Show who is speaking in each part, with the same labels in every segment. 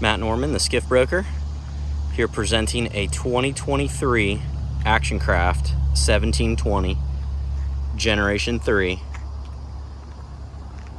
Speaker 1: Matt Norman, the skiff broker, here presenting a 2023 Action Craft 1720 Generation 3,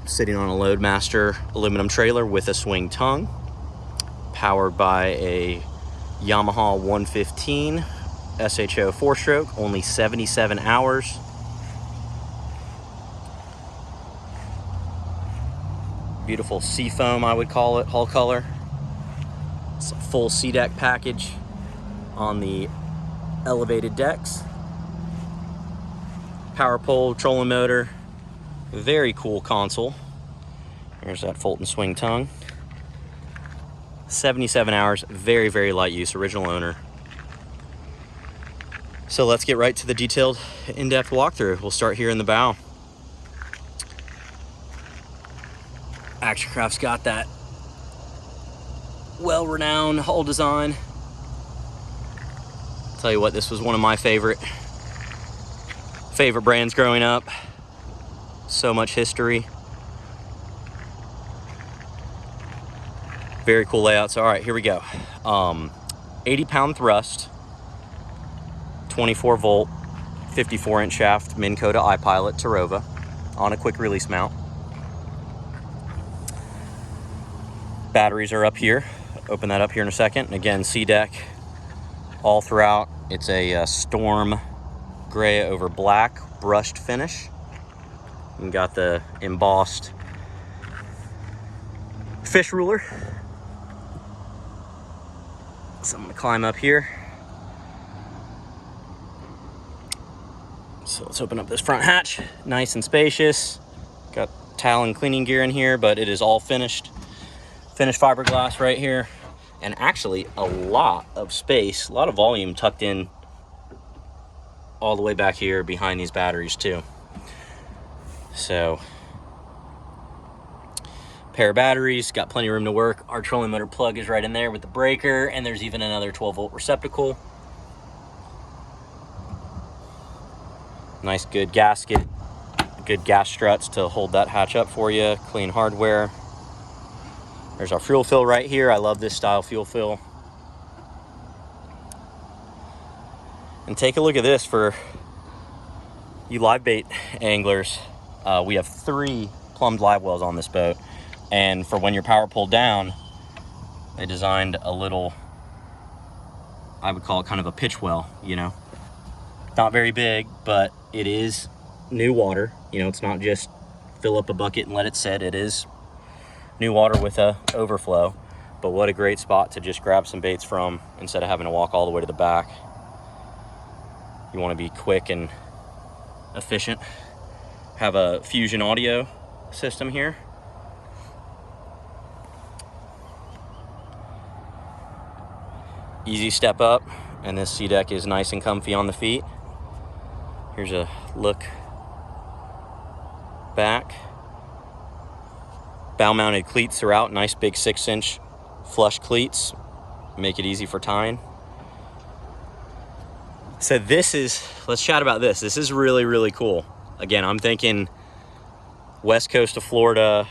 Speaker 1: sitting on a Loadmaster aluminum trailer with a swing tongue, powered by a Yamaha F115 SHO 4-stroke, only 77 hours. Beautiful Seafoam, I would call it, hull color. It's a full Sea-Dek package on the elevated decks. Power pole, trolling motor, very cool console. There's that Fulton swing tongue. 77 hours, very, very light use, original owner. So let's get right to the detailed, in-depth walkthrough. We'll start here in the bow. Action Craft's got that well-renowned hull design. Tell you what, this was one of my favorite brands growing up. So much history. Very cool layouts. All right, here we go. 80-pound thrust, 24 volt, 54-inch shaft, Minn Kota iPilot Terrova on a quick release mount. Batteries are up here. Open that up here in a second. And again, Sea-Dek all throughout. It's a storm gray over black brushed finish. And got the embossed fish ruler. So I'm gonna climb up here. So let's open up this front hatch. Nice and spacious. Got towel and cleaning gear in here, but it is all finished. Finished fiberglass right here, and actually a lot of space, a lot of volume tucked in all the way back here behind these batteries too. So, pair of batteries, got plenty of room to work. Our trolling motor plug is right in there with the breaker, and there's even another 12-volt receptacle. Nice, good gasket, good gas struts to hold that hatch up for you. Clean hardware. There's our fuel fill right here. I love this style fuel fill. And take a look at this for you live bait anglers. We have 3 plumbed live wells on this boat. And for when your power pulled down, they designed a little, I would call it kind of a pitch well, you know. Not very big, but it is new water. You know, it's not just fill up a bucket and let it sit. It is new water with a overflow. But what a great spot to just grab some baits from instead of having to walk all the way to the back. You want to be quick and efficient. Have a Fusion audio system here. Easy step up, and this Sea-Dek is nice and comfy on the feet. Here's a look back. Bow mounted cleats throughout, nice big 6-inch flush cleats, make it easy for tying. So this is, let's chat about this. This is really, really cool. Again, I'm thinking west coast of Florida,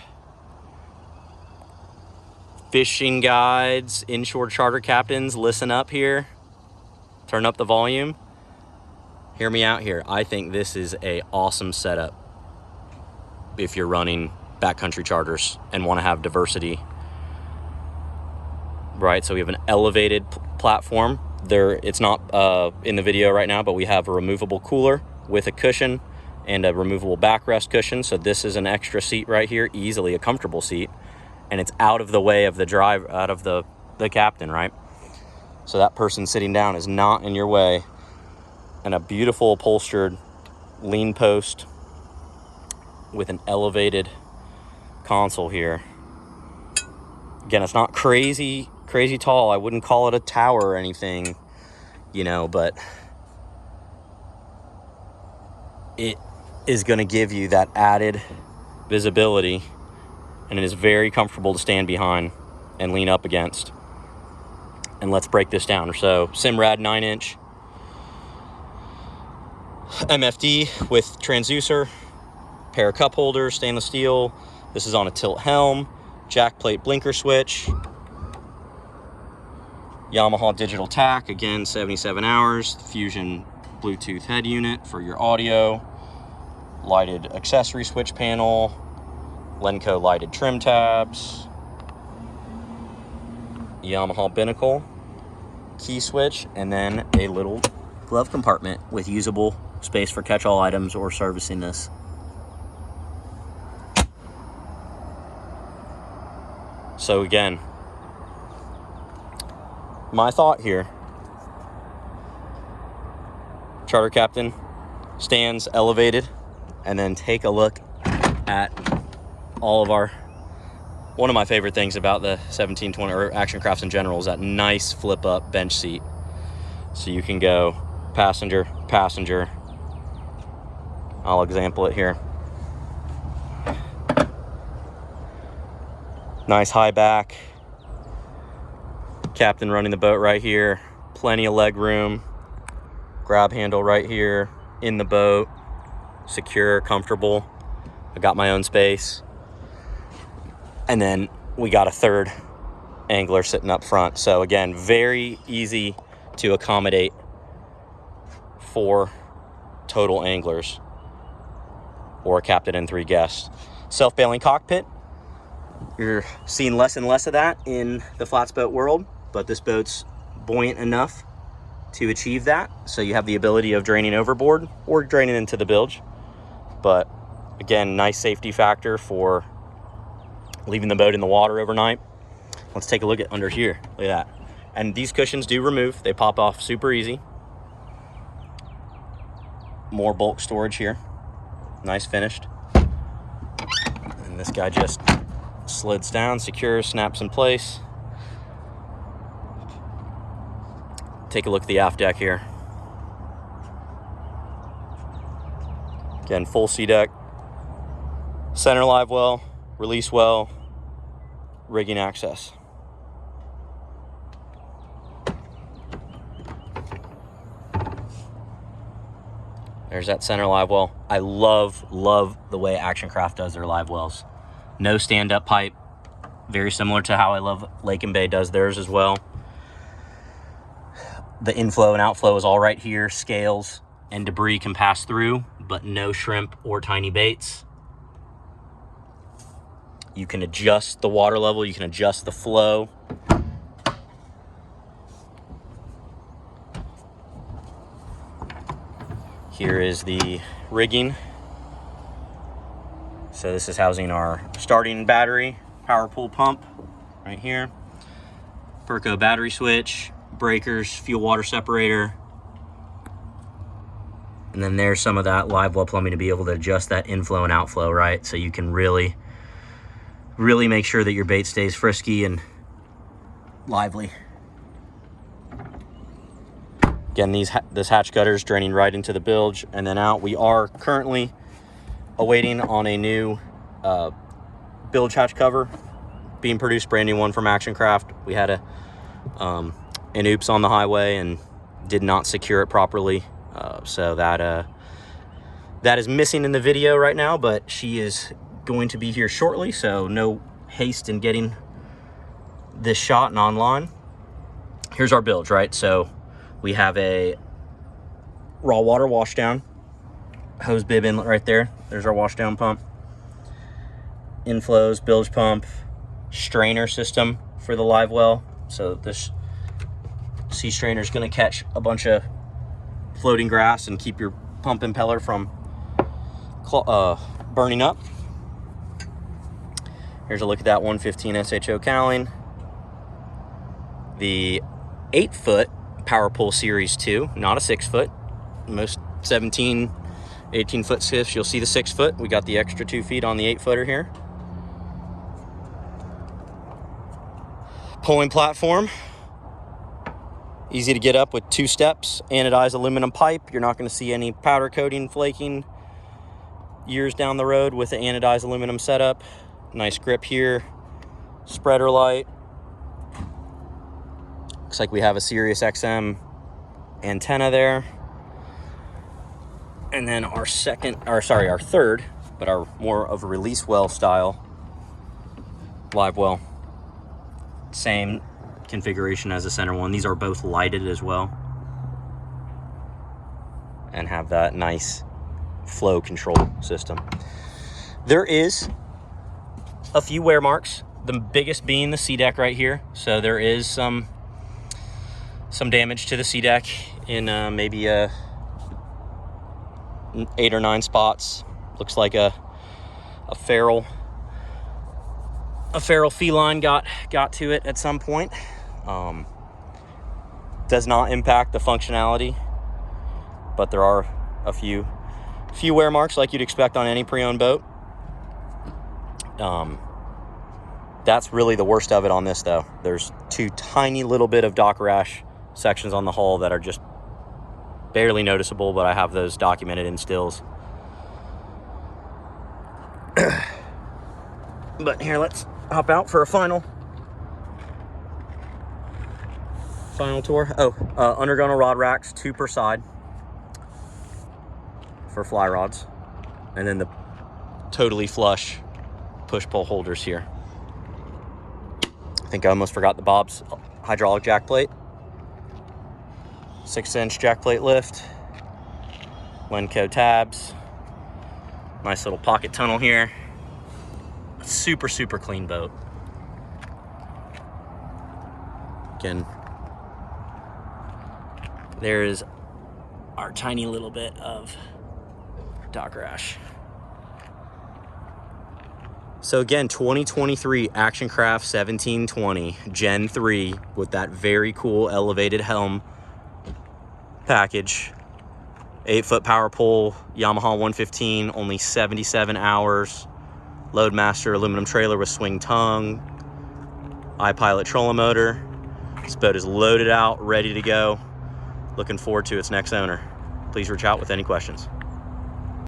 Speaker 1: fishing guides, inshore charter captains, listen up here, turn up the volume. Hear me out here. I think this is a awesome setup if you're running backcountry charters and want to have diversity, right? So we have an elevated platform there. It's not in the video right now, but we have a removable cooler with a cushion and a removable backrest cushion. So this is an extra seat right here, easily a comfortable seat, and it's out of the way of the drive, out of the captain, right? So that person sitting down is not in your way. And a beautiful upholstered lean post with an elevated console here. Again, it's not crazy tall. I wouldn't call it a tower or anything, you know, but it is going to give you that added visibility, and it is very comfortable to stand behind and lean up against. And let's break this down. So Simrad 9-inch MFD with transducer, pair of cup holders, stainless steel. This is on a tilt helm, jack plate blinker switch, Yamaha digital tack, again 77 hours. Fusion Bluetooth head unit for your audio. Lighted accessory switch panel. Lenco lighted trim tabs. Yamaha binnacle, key switch, and then a little glove compartment with usable space for catch-all items or servicing this. So again, my thought here, charter captain, stands elevated, and then take a look at all of our, one of my favorite things about the 1720 or Action Crafts in general is that nice flip up bench seat. So you can go passenger, passenger. I'll example it here. Nice high back. Captain running the boat right here. Plenty of leg room. Grab handle right here in the boat. Secure, comfortable. I got my own space. And then we got a third angler sitting up front. So again, very easy to accommodate 4 total anglers or a captain and 3 guests. Self-bailing cockpit. You're seeing less and less of that in the flats boat world, but this boat's buoyant enough to achieve that. So you have the ability of draining overboard or draining into the bilge. But again, nice safety factor for leaving the boat in the water overnight. Let's take a look at under here. Look at that. And these cushions do remove. They pop off super easy. More bulk storage here. Nice finished. And this guy just slides down, secures, snaps in place. Take a look at the aft deck here. Again, full Sea-Dek. Center live well, release well, rigging access. There's that center live well. I love the way Action Craft does their live wells. No stand-up pipe. Very similar to how I love Lake and Bay does theirs as well. The inflow and outflow is all right here. Scales and debris can pass through, but no shrimp or tiny baits. You can adjust the water level. You can adjust the flow. Here is the rigging. So this is housing our starting battery, power pool pump right here. Perco battery switch, breakers, fuel water separator. And then there's some of that live well plumbing to be able to adjust that inflow and outflow, right? So you can really make sure that your bait stays frisky and lively. Again, this hatch gutter is draining right into the bilge and then out. We are currently awaiting on a new bilge hatch cover being produced, brand new one from Action Craft. We had an oops on the highway and did not secure it properly, so that is missing in the video right now, but she is going to be here shortly, so no haste in getting this shot and online. Here's our bilge, right? So we have a raw water washdown, hose bib inlet right there. There's our washdown pump. Inflows, bilge pump, strainer system for the live well. So this sea strainer is going to catch a bunch of floating grass and keep your pump impeller from burning up. Here's a look at that 115 SHO cowling. The 8-foot Power Pull Series 2, not a 6-foot. Most 17, 18-foot skiffs, you'll see the 6-foot. We got the extra 2 feet on the 8-footer here. Pulling platform. Easy to get up with 2 steps. Anodized aluminum pipe. You're not going to see any powder coating flaking years down the road with the anodized aluminum setup. Nice grip here. Spreader light. Looks like we have a Sirius XM antenna there. And then our third, but our more of a release well style live well. Same configuration as the center one. These are both lighted as well, and have that nice flow control system. There is a few wear marks, the biggest being the Sea-Dek right here. So there is some damage to the Sea-Dek in maybe 8 or 9 spots. Looks like a feral feline got to it at some point. Does not impact the functionality, but there are a few wear marks like you'd expect on any pre-owned boat. That's really the worst of it on this, though. There's 2 tiny little bit of dock rash sections on the hull that are just barely noticeable, but I have those documented in stills. But here, let's hop out for a final tour. Undergunner rod racks, 2 per side for fly rods, and then the totally flush push-pull holders here. I think I almost forgot the Bob's hydraulic jack plate. 6-inch jack plate lift. Lenco tabs. Nice little pocket tunnel here. Super clean boat. Again, there is our tiny little bit of dock rash. So again, 2023 Action Craft 1720 Gen 3 with that very cool elevated helm package. 8-foot power pole, Yamaha 115, only 77 hours. Loadmaster aluminum trailer with swing tongue. iPilot trolling motor. This boat is loaded out, ready to go. Looking forward to its next owner. Please reach out with any questions.